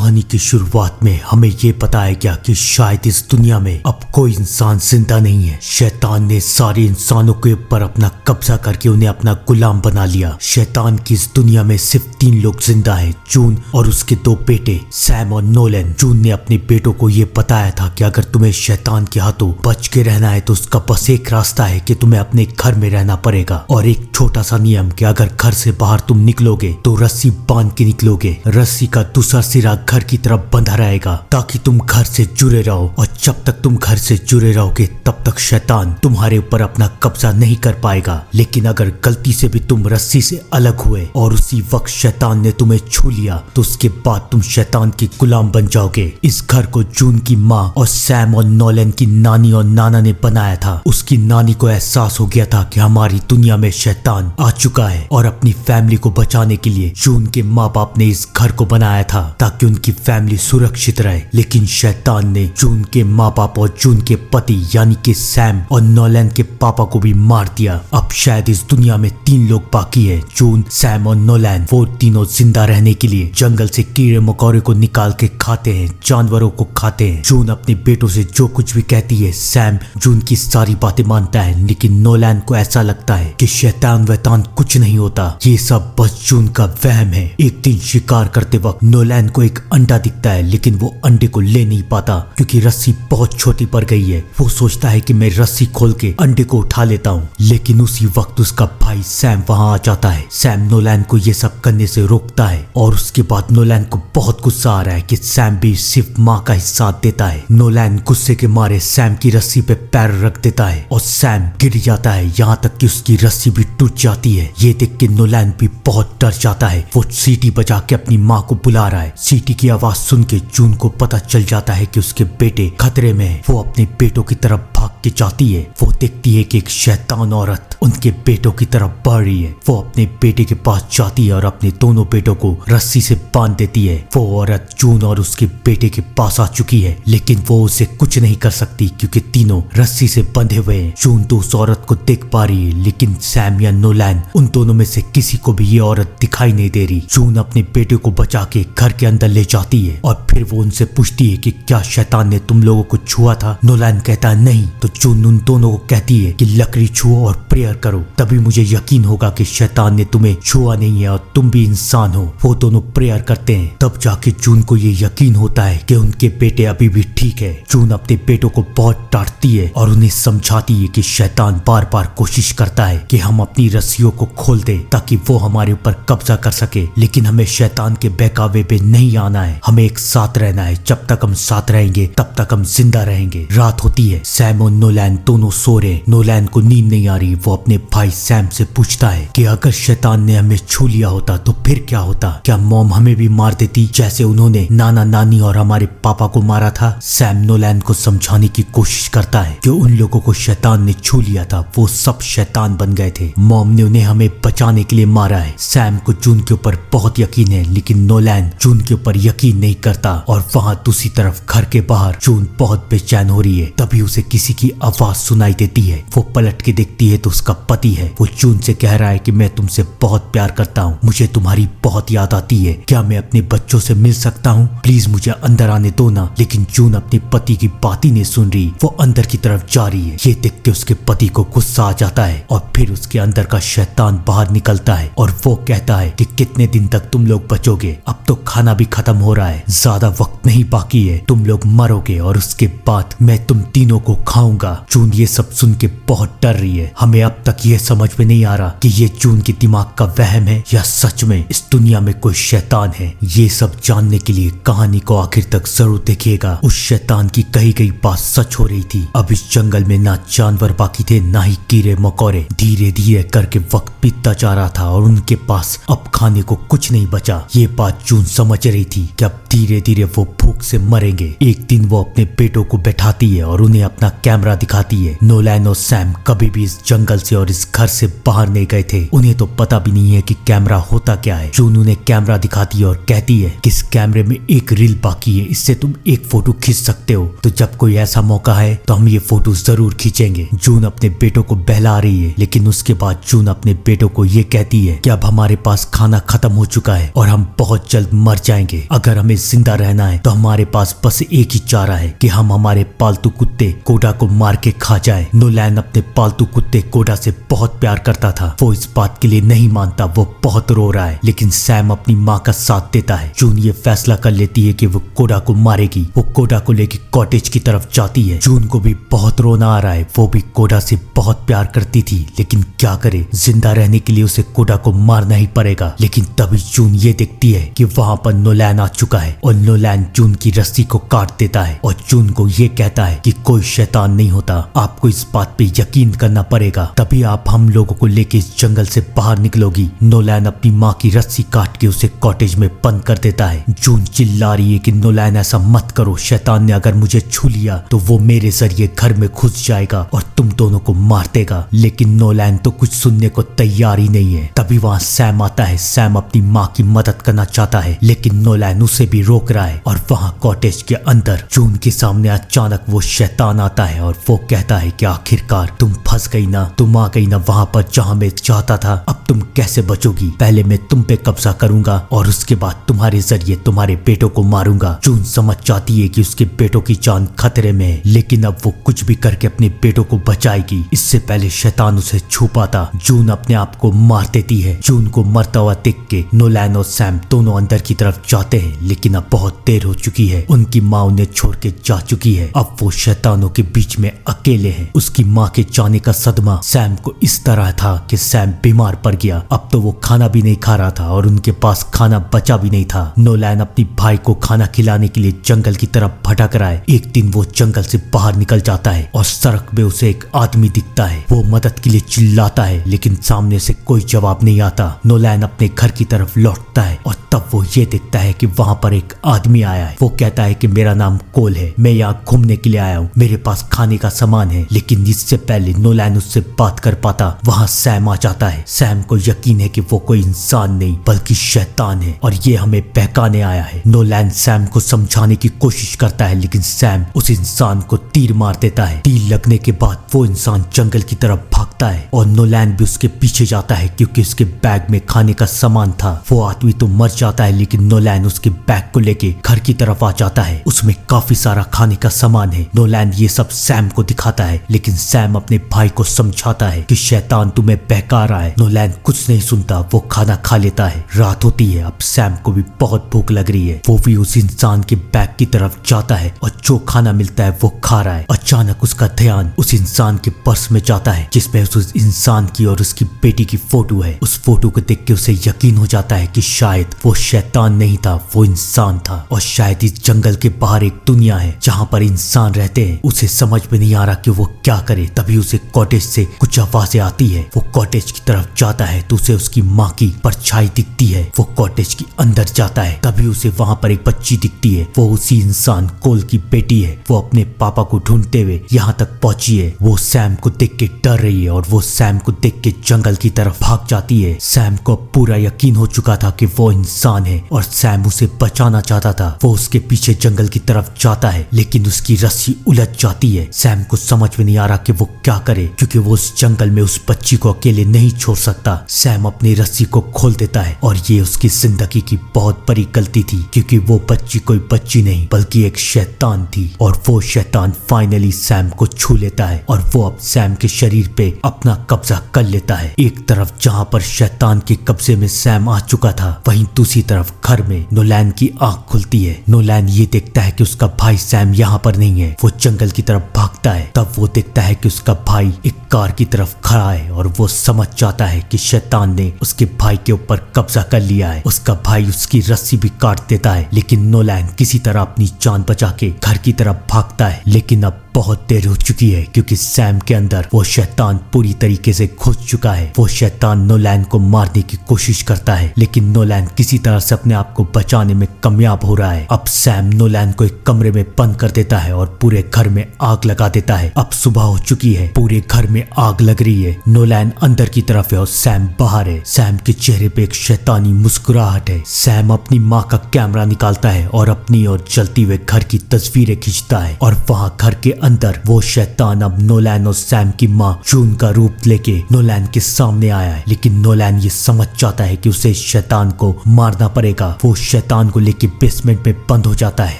कहानी की शुरुआत में हमें ये बताया गया कि शायद इस दुनिया में अब कोई इंसान जिंदा नहीं है। शैतान ने सारे इंसानों के ऊपर अपना कब्जा करके उन्हें अपना गुलाम बना लिया। शैतान की इस दुनिया में सिर्फ 3 लोग जिंदा हैं, जून और उसके 2 बेटे सैम और नोलन। जून ने अपने बेटों को ये बताया था कि अगर तुम्हें शैतान के हाथों बच के रहना है तो उसका बस एक रास्ता है कि तुम्हें अपने घर में रहना पड़ेगा, और एक छोटा सा नियम कि अगर घर से बाहर तुम निकलोगे तो रस्सी बांध के निकलोगे। रस्सी का दूसरा सिरा घर की तरफ बंधा रहेगा ताकि तुम घर से जुड़े रहो, और जब तक तुम घर से जुड़े रहोगे तब तक शैतान तुम्हारे ऊपर अपना कब्जा नहीं कर पाएगा। लेकिन अगर गलती से भी तुम रस्सी से अलग हुए और उसी वक्त शैतान ने तुम्हें छू लिया तो उसके बाद तुम शैतान की गुलाम बन जाओगे। इस घर को जून की माँ और सैम और नोलन की नानी और नाना ने बनाया था। उसकी नानी को एहसास हो गया था कि हमारी दुनिया में शैतान आ चुका है, और अपनी फैमिली को बचाने के लिए जून के माँ बाप ने इस घर को बनाया था ताकि उनकी फैमिली सुरक्षित रहे। लेकिन शैतान ने जून के माँ बाप और जून के पति यानी कि सैम और नोलन के पापा को भी मार दिया। अब शायद इस दुनिया में 3 लोग बाकी है, जून, सैम और नोलन। वो तीनों जिंदा रहने के लिए जंगल से कीड़े मकोड़े को निकाल के खाते हैं, जानवरों को खाते हैं। जून अपने बेटों से जो कुछ भी कहती है, सैम जून की सारी बातें मानता है, लेकिन नोलन को ऐसा लगता है कि शैतान वैतान कुछ नहीं होता, ये सब बस जून का वहम है। एक दिन शिकार करते वक्त नोलन को एक अंडा दिखता है, लेकिन वो अंडे को ले नहीं पाता क्योंकि रस्सी बहुत छोटी पड़ गई है। वो सोचता है कि मैं रस्सी खोल के अंडे को उठा लेता हूँ, लेकिन उसी वक्त उसका भाई सैम वहाँ आ जाता है। सैम नोलन को ये सब करने से रोकता है, और उसके बाद नोलन को बहुत गुस्सा आ रहा है कि सैम भी सिर्फ माँ का ही साथ देता है। नोलन गुस्से के मारे सैम की रस्सी पे पैर रख देता है और सैम गिर जाता है, यहाँ तक कि उसकी रस्सी भी टूट जाती है। ये देख के नोलन भी बहुत डर जाता है। वो सीटी बजा के अपनी माँ को बुला रहा है। सीटी की आवाज सुन के जून को पता चल जाता है कि उसके बेटे खतरे में है। वो अपने बेटों की तरफ भाग के जाती है। वो देखती है कि एक शैतान औरत उनके बेटों की तरफ बढ़ रही है। वो अपने बेटे के पास जाती है और अपने दोनों बेटों को रस्सी से बांध देती है। वो औरत जून और उसके बेटे के पास आ चुकी है, लेकिन वो उसे कुछ नहीं कर सकती क्योंकि तीनों रस्सी से बंधे हुए हैं। जून तो उस औरत को देख पा रही है, लेकिन सैम या नोलन उन दोनों में से किसी को भी ये औरत दिखाई नहीं दे रही। जून अपने बेटे को बचा के घर के अंदर ले जाती है और फिर वो उनसे पूछती है कि क्या शैतान ने तुम लोगों को छुआ था। नोलन कहता है नहीं। तो जून उन दोनों को कहती है कि लकड़ी छुओ और प्रेयर करो, तभी मुझे यकीन होगा कि शैतान ने तुम्हें छुआ नहीं है और तुम भी इंसान हो। वो दोनों प्रेयर करते हैं, तब जाके जून को ये यकीन होता है कि उनके बेटे अभी भी ठीक है। जून अपने बेटों को बहुत डांटती है और उन्हें समझाती है कि शैतान बार बार कोशिश करता है कि हम अपनी रस्सियों को खोल दे ताकि वो हमारे ऊपर कब्जा कर सके, लेकिन हमें शैतान के बहकावे पे नहीं आना है। हमें एक साथ रहना है। जब तक हम साथ रहेंगे तब तक हम जिंदा रहेंगे। रात होती है। सैम और नोलन दोनों सो रहे। नोलन को नींद नहीं आ रही। वो अपने भाई सैम से पूछता है कि अगर शैतान ने हमें छू लिया होता तो फिर क्या होता? क्या मॉम हमें भी मार देती जैसे उन्होंने नाना नानी और हमारे पापा को मारा था? सैम नोलन को समझाने की कोशिश करता है कि उन लोगों को शैतान ने छू लिया था, वो सब शैतान बन गए थे। मॉम ने उन्हें हमें बचाने के लिए मारा है। सैम को जून के ऊपर बहुत यकीन है, लेकिन नोलन जून के ऊपर यकीन नहीं करता। और वहाँ दूसरी तरफ घर के बाहर जून बहुत बेचैन हो रही है। तभी उसे किसी की आवाज सुनाई देती है। वो पलट के देखती है तो उसका पति है। वो जून से कह रहा है कि मैं तुमसे बहुत प्यार करता हूँ, मुझे तुम्हारी बहुत याद आती है, क्या मैं अपने बच्चों से मिल सकता हूँ? प्लीज मुझे अंदर आने दो ना। लेकिन जून अपने पति की बात ही नहीं सुन रही। वो अंदर की तरफ जा रही है। ये देख के उसके पति को गुस्सा आ जाता है और फिर उसके अंदर का शैतान बाहर निकलता है और वो कहता है कि कितने दिन तक तुम लोग बचोगे? अब तो खाना भी खत्म हो रहा है, ज्यादा वक्त नहीं बाकी है, तुम लोग मरोगे और उसके बाद मैं तुम तीनों को खाऊंगा। जून ये सब सुन के बहुत डर रही है। हमें अब तक ये समझ में नहीं आ रहा कि ये जून के दिमाग का वहम है या सच में इस दुनिया में कोई शैतान है। ये सब जानने के लिए कहानी को आखिर तक जरूर देखिएगा। उस शैतान की कही गई बात सच हो रही थी। अब इस जंगल में ना जानवर बाकी थे, ना ही कीड़े मकोड़े। धीरे धीरे करके वक्त बीतता जा रहा था और उनके पास अब खाने को कुछ नहीं बचा। ये बात जून समझ रही थी कि अब धीरे धीरे वो भूख से मरेंगे। एक दिन वो अपने बेटों को बैठाती है और उन्हें अपना कैमरा दिखाती है। नोलन और सैम कभी भी इस जंगल से और इस घर से बाहर नहीं गए थे। उन्हें तो पता भी नहीं है कि कैमरा होता क्या है। जून उन्हें कैमरा दिखाती है और कहती है कि इस कैमरे में एक रील बाकी है, इससे तुम एक फोटो खींच सकते हो, तो जब कोई ऐसा मौका है तो हम ये फोटो जरूर खींचेंगे। जून अपने बेटों को बहला रही है, लेकिन उसके बाद जून अपने बेटों को ये कहती है कि अब हमारे पास खाना खत्म हो चुका है और हम बहुत जल्द मर जाएंगे। अगर हमें जिंदा रहना है तो हमारे पास बस एक ही चारा है कि हम हमारे पालतू कुत्ते कोडा को मार के खा जाए। नोलैन अपने पालतू कुत्ते कोडा से बहुत प्यार करता था। वो इस बात के लिए नहीं मानता, वो बहुत रो रहा है, लेकिन सैम अपनी माँ का साथ देता है। जून ये फैसला कर लेती है कि वो कोडा को मारेगी। वो कोडा को लेके कॉटेज की तरफ जाती है। जून को भी बहुत रोना आ रहा है। वो भी कोडा से बहुत प्यार करती थी, लेकिन क्या करे, जिंदा रहने के लिए उसे कोडा को मारना ही पड़ेगा। लेकिन तभी जून ये देखती है कि वहाँ पर नोलैन आ चुका है और नोलैन जून की रस्सी को काट देता है और जून को ये कहता है कि कोई शैतान नहीं होता, आपको इस बात पे यकीन करना पड़ेगा, तभी आप हम लोगों को लेके इस जंगल से बाहर निकलोगी। नोलैन अपनी माँ की रस्सी काट के उसे कॉटेज में बंद कर देता है। जून चिल्ला रही है कि नोलैन ऐसा मत करो, शैतान ने अगर मुझे छू लिया तो वो मेरे जरिए घर में घुस जाएगा और तुम दोनों को मार देगा। लेकिन नोलैन तो कुछ सुनने को तैयार ही नहीं है। तभी वहाँ सैम आता है। सैम अपनी माँ की मदद करना चाहता है, लेकिन नोलैन उसे भी रोक रहा है। और वहाँ कॉटेज के अंदर जून के सामने अचानक वो शैतान आता है और वो कहता है कि आखिरकार तुम फंस गई ना, तुम आ गई ना वहाँ पर जहाँ मैं चाहता था। अब तुम कैसे बचोगी? पहले मैं तुम पे कब्जा करूंगा और उसके बाद तुम्हारे जरिए तुम्हारे बेटों को मारूंगा। जून समझ जाती है कि उसके बेटों की जान खतरे में है, लेकिन अब वो कुछ भी करके अपने बेटों को बचाएगी। इससे पहले शैतान उसे छू पाता, जून अपने आप को मार देती है। जून को मरता हुआ देख के नोलैन और सैम दोनों अंदर की तरफ जाते हैं, लेकिन अब बहुत देर हो चुकी है। उनकी माँ उन्हें छोड़ के जा चुकी है। अब वो शैतानों के बीच में अकेले हैं। उसकी माँ के जाने का सदमा सैम को इस तरह था कि सैम बीमार पड़ गया। अब तो वो खाना भी नहीं खा रहा था और उनके पास खाना बचा भी नहीं था। नोलैन अपनी भाई को खाना खिलाने के लिए जंगल की तरफ भटक रहा है। एक दिन वो जंगल से बाहर निकल जाता है और सड़क में उसे एक आदमी दिखता है। वो मदद के लिए चिल्लाता है, लेकिन सामने से कोई जवाब नहीं आता। नोलैन अपने घर की तरफ लौटता है और तब वो ये देखता है कि वहाँ पर एक आदमी आया है। वो कहता है कि मेरा नाम कोल है, मैं यहाँ घूमने के लिए आया हूँ, मेरे पास खाने का सामान है। लेकिन इससे पहले नोलैन उससे बात कर पाता, वहाँ सैम आ जाता है। सैम को यकीन है कि वो कोई इंसान नहीं बल्कि शैतान है और ये हमें बहकाने आया है। नोलैन सैम को समझाने की कोशिश करता है, लेकिन सैम उस इंसान को तीर मार देता है। तीर लगने के बाद वो इंसान जंगल की तरफ भागता है और नोलैन भी उसके पीछे जाता है, क्योंकि उसके बैग में खाने का सामान था। वो आदमी तो मर जाता है, लेकिन नोलैन उसके बैग को लेके घर की तरफ आ जाता है। उसमें काफी सारा खाने का सामान है। नोलैन ये सब सैम को दिखाता है, लेकिन सैम अपने भाई को समझाता है कि शैतान तुम्हें बहका रहा है। नोलैन कुछ नहीं सुनता, वो खाना खा लेता है। रात होती है। अब सैम को भी बहुत भूख लग रही है। वो भी उस इंसान के बैग की तरफ जाता है और जो खाना मिलता है वो खा रहा है। अचानक उसका ध्यान उस इंसान के पर्स में जाता है, जिसमें उस इंसान की और उसकी बेटी की फोटो है। उस फोटो को देख के उसे यकीन हो जाता है कि शायद वो शैतान नहीं था, वो इंसान था और शायद इस जंगल के बाहर एक दुनिया है जहाँ पर इंसान रहते हैं। उसे समझ में नहीं आ रहा कि वो क्या करे। तभी उसे कॉटेज से कुछ आवाजें आती है। वो कॉटेज की तरफ जाता है तो उसे उसकी माँ की परछाई दिखती है। वो कॉटेज के अंदर जाता है, तभी उसे वहाँ पर एक बच्ची दिखती है। वो उसी इंसान कोल की बेटी है। वो अपने पापा को ढूंढते हुए यहाँ तक पहुंची है। वो सैम को देख के डर रही है और वो सैम को देख के जंगल की तरफ भाग जाती है। सैम को पूरा यकीन हो चुका था कि वो इंसान है और सैम उसे बचाना चाहता था। वो उसके पीछे जंगल की तरफ जाता है, लेकिन उसकी रस्सी उलझ जाती है। सैम को समझ में नहीं आ रहा कि वो क्या करे, क्योंकि वो उस जंगल में उस बच्ची को अकेले नहीं छोड़ सकता। सैम अपनी रस्सी को खोल देता है और ये उसकी जिंदगी की बहुत बड़ी गलती थी, क्योंकि वो बच्ची कोई बच्ची नहीं बल्कि एक शैतान थी। और वो शैतान फाइनली सैम को छू लेता है और वो अब सैम के शरीर पे अपना कब्जा कर लेता है। एक तरफ जहाँ पर शैतान के कब्जे में सैम आ चुका था, वहीं दूसरी तरफ घर में नोलैन की आंख खुलती है। नोलैन ये देखता है कि उसका भाई सैम यहाँ पर नहीं है। वो जंगल की तरफ भागता है, तब वो देखता है कि उसका भाई एक कार की तरफ खड़ा है और वो समझ जाता है कि शैतान ने उसके भाई के ऊपर कब्जा कर लिया है। उसका भाई उसकी रस्सी भी काट देता है, लेकिन नोलैन किसी तरह अपनी जान बचा के घर की तरफ भागता है। लेकिन अब बहुत देर हो चुकी है, क्योंकि सैम के अंदर वो शैतान पूरी तरीके से घुस चुका है। वो शैतान नोलैन को मारने की कोशिश करता है, लेकिन नोलैन किसी तरह से अपने आप को बचाने में कामयाब हो रहा है। अब सैम नोलैन को एक कमरे में बंद कर देता है और पूरे घर में आग लगा देता है। अब सुबह हो चुकी है, पूरे घर में आग लग रही है। नोलैन अंदर की तरफ है और सैम बाहर है। सैम के चेहरे पे एक शैतानी मुस्कुराहट है। सैम अपनी माँ का कैमरा निकालता है और अपनी और जलती हुए घर की तस्वीरें खींचता है और वहाँ घर के अंदर वो शैतान अब नोलैन और सैम की माँ जून का रूप लेके नोलैन के सामने आया है। लेकिन नोलैन ये समझ जाता है कि उसे शैतान को मारना पड़ेगा। वो शैतान को लेके बेसमेंट में बंद हो जाता है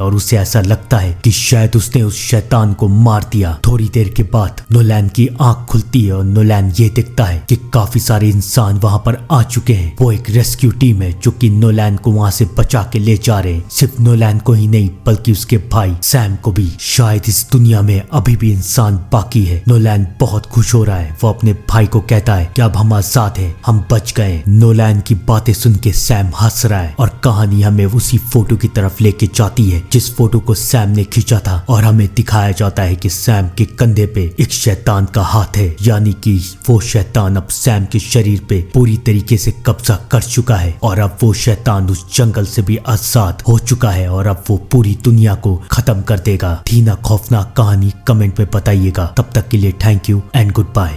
और उसे ऐसा लगता है कि शायद उसने उस शैतान को मार दिया। थोड़ी देर के बाद नोलैन की आंख खुलती है और नोलैन ये देखता है कि काफी सारे इंसान वहां पर आ चुके हैं। वो एक रेस्क्यू टीम है जो कि नोलैन को वहां से बचा के ले जा रहे हैं। सिर्फ नोलैन को ही नहीं बल्कि उसके भाई सैम को भी। शायद इस दुनिया में अभी भी इंसान बाकी है। नोलैन बहुत खुश हो रहा है। वो अपने भाई को कहता है कि अब हम आजाद हैं, हम बच गए। नोलैन की बातें सुन के सैम हंस रहा है और कहानी हमें उसी फोटो की तरफ लेके जाती है जिस फोटो को सैम ने खींचा था और हमें दिखाया जाता है कि सैम के कंधे पे एक शैतान का हाथ है, यानी कि वो शैतान अब सैम के शरीर पे पूरी तरीके से कब्जा कर चुका है और अब वो शैतान उस जंगल से भी आजाद हो चुका है और अब वो पूरी दुनिया को खत्म कर देगा। थी ना खौफनाक कहानी? कमेंट में बताइएगा। तब तक के लिए thank you and good bye.